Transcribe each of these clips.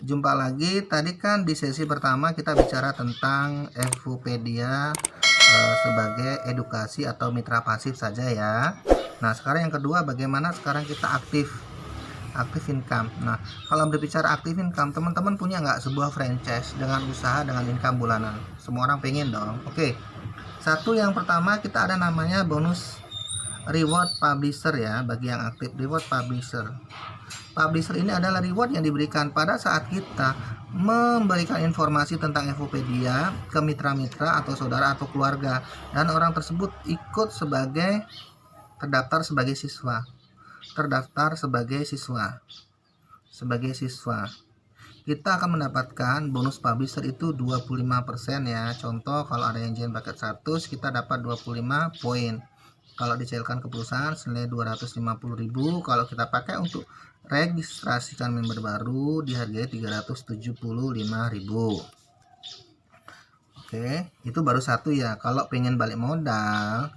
jumpa lagi. Tadi kan di sesi pertama kita bicara tentang Evopedia sebagai edukasi atau mitra pasif saja ya. Nah, sekarang yang kedua, bagaimana sekarang kita aktif income. Nah, kalau berbicara aktif income, teman-teman punya nggak sebuah franchise dengan usaha dengan income bulanan? Semua orang pengen dong. Oke, satu yang pertama kita ada namanya bonus reward publisher ya. Bagi yang aktif, reward publisher ini adalah reward yang diberikan pada saat kita memberikan informasi tentang Evopedia ke mitra-mitra atau saudara atau keluarga, dan orang tersebut ikut terdaftar sebagai siswa. Kita akan mendapatkan bonus publisher itu 25% ya. Contoh, kalau ada yang join paket 100, kita dapat 25 poin. Kalau dicairkan ke perusahaan senilai 250.000. Kalau kita pakai untuk registrasikan member baru dihargai 375.000. Oke, itu baru satu ya. Kalau pengen balik modal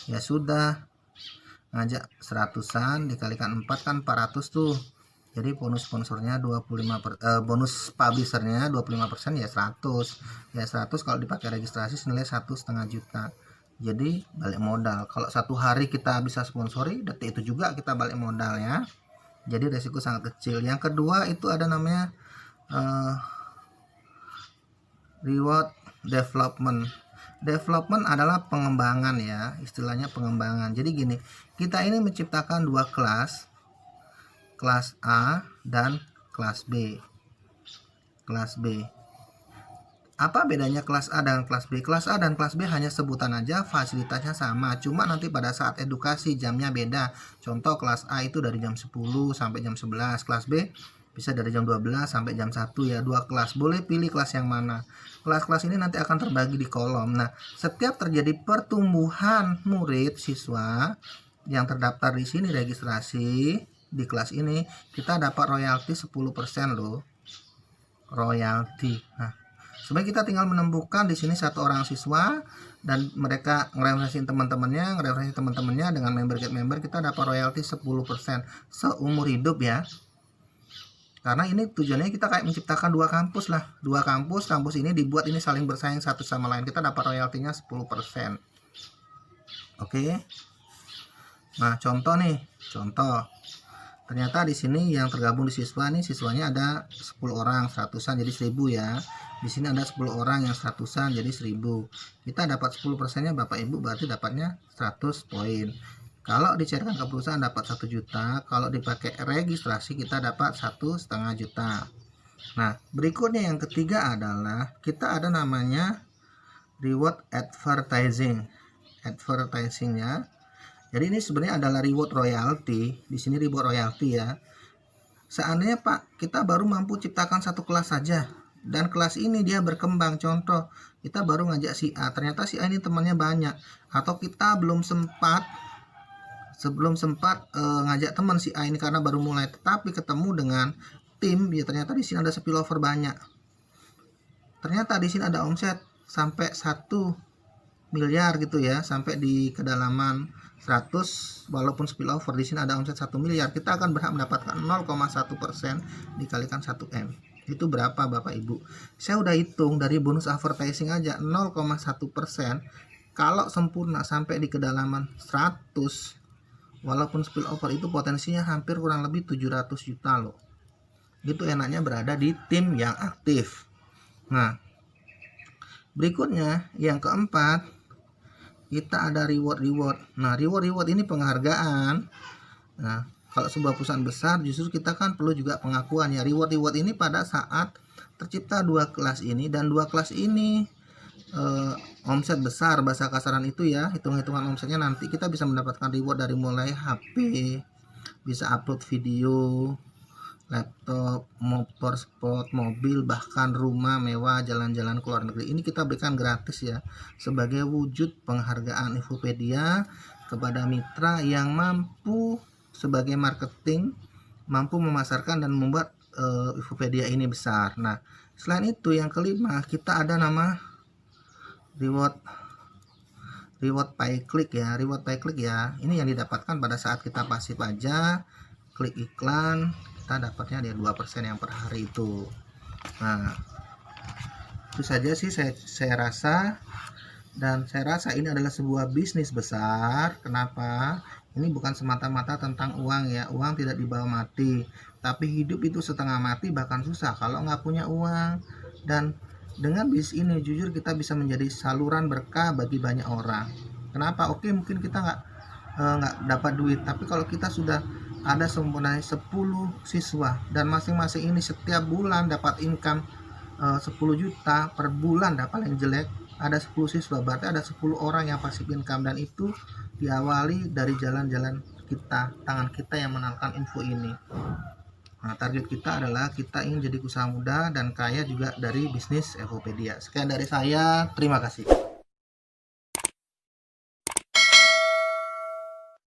ya sudah, ngajak 100-an dikalikan 4 kan 400 tuh. Jadi bonus sponsornya 25 bonus publishernya 25% ya 100. Ya 100 kalau dipakai registrasi senilai 1,5 juta. Jadi balik modal. Kalau satu hari kita bisa sponsori, detik itu juga kita balik modal ya. Jadi resiko sangat kecil. Yang kedua itu ada namanya reward development. Development adalah pengembangan ya, istilahnya pengembangan. Jadi gini, kita ini menciptakan dua kelas A dan kelas B. Apa bedanya kelas A dan kelas B? Kelas A dan kelas B hanya sebutan aja, fasilitasnya sama, cuma nanti pada saat edukasi jamnya beda. Contoh, kelas A itu dari jam 10 sampai jam 11, kelas B bisa dari jam 12 sampai jam 1 ya. Dua kelas, boleh pilih kelas yang mana. Kelas-kelas ini nanti akan terbagi di kolom. Nah, setiap terjadi pertumbuhan murid siswa yang terdaftar di sini registrasi di kelas ini, kita dapat royalti 10% loh. Royalti. Nah, sebenarnya kita tinggal menemukan di sini satu orang siswa dan mereka ngereferensiin teman-temannya dengan member get member, kita dapat royalti 10% seumur hidup ya. Karena ini tujuannya kita kayak menciptakan dua kampus lah. Kampus ini dibuat ini saling bersaing satu sama lain. Kita dapat royaltinya 10%. Oke. Nah, contoh. Ternyata di sini yang tergabung di siswa nih, siswanya ada 10 orang 100-an jadi 1000 ya. Di sini ada 10 orang yang 100-an jadi 1000. Kita dapat 10%-nya Bapak Ibu, berarti dapatnya 100 poin. Kalau dicairkan ke perusahaan dapat 1 juta, kalau dipakai registrasi kita dapat 1,5 juta. Nah, berikutnya yang ketiga adalah kita ada namanya reward advertising ya. Jadi ini sebenarnya adalah reward royalty. Di sini reward royalty ya. Seandainya Pak, kita baru mampu ciptakan satu kelas saja dan kelas ini dia berkembang. Contoh, kita baru ngajak si A, ternyata si A ini temannya banyak, atau kita belum sempat ngajak teman si A ini karena baru mulai, tetapi ketemu dengan tim ya, ternyata di sini ada spillover banyak. Ternyata di sini ada omset sampai 1 miliar gitu ya, sampai di kedalaman 100, walaupun spillover di sini ada omset 1 miliar, kita akan berhak mendapatkan 0,1% dikalikan 1M. Itu berapa Bapak Ibu? Saya udah hitung dari bonus advertising aja 0,1%. Kalau sempurna sampai di kedalaman 100, walaupun spillover itu potensinya hampir kurang lebih 700 juta loh. Itu enaknya berada di tim yang aktif. Nah, berikutnya yang keempat, kita ada reward. Nah, reward ini penghargaan. Nah, kalau sebuah perusahaan besar justru kita kan perlu juga pengakuan ya. Reward ini pada saat tercipta dua kelas ini, dan dua kelas ini omset besar, bahasa kasaran itu ya, hitung-hitungan omsetnya nanti kita bisa mendapatkan reward dari mulai HP, bisa upload video, laptop, motor sport, mobil, bahkan rumah mewah, jalan-jalan ke luar negeri. Ini kita berikan gratis ya, sebagai wujud penghargaan Evopedia kepada mitra yang mampu sebagai marketing, mampu memasarkan dan membuat Evopedia ini besar. Nah, selain itu yang kelima, kita ada nama reward pay click ya. Ini yang didapatkan pada saat kita pasif aja klik iklan, kita dapatnya dia 2% yang per hari itu. Nah, itu saja sih saya rasa, dan saya rasa ini adalah sebuah bisnis besar. Kenapa? Ini bukan semata-mata tentang uang ya, uang tidak dibawa mati, tapi hidup itu setengah mati bahkan susah kalau nggak punya uang. Dan dengan bisnis ini jujur kita bisa menjadi saluran berkah bagi banyak orang. Kenapa? Oke, mungkin kita nggak dapat duit, tapi kalau kita sudah ada sempurna 10 siswa dan masing-masing ini setiap bulan dapat income 10 juta per bulan, dapat yang jelek ada 10 siswa, berarti ada 10 orang yang pasif income, dan itu diawali dari jalan-jalan kita, tangan kita yang menangkan info ini. Nah, target kita adalah kita ingin jadi usaha muda dan kaya juga dari bisnis Evopedia. Sekian dari saya, terima kasih.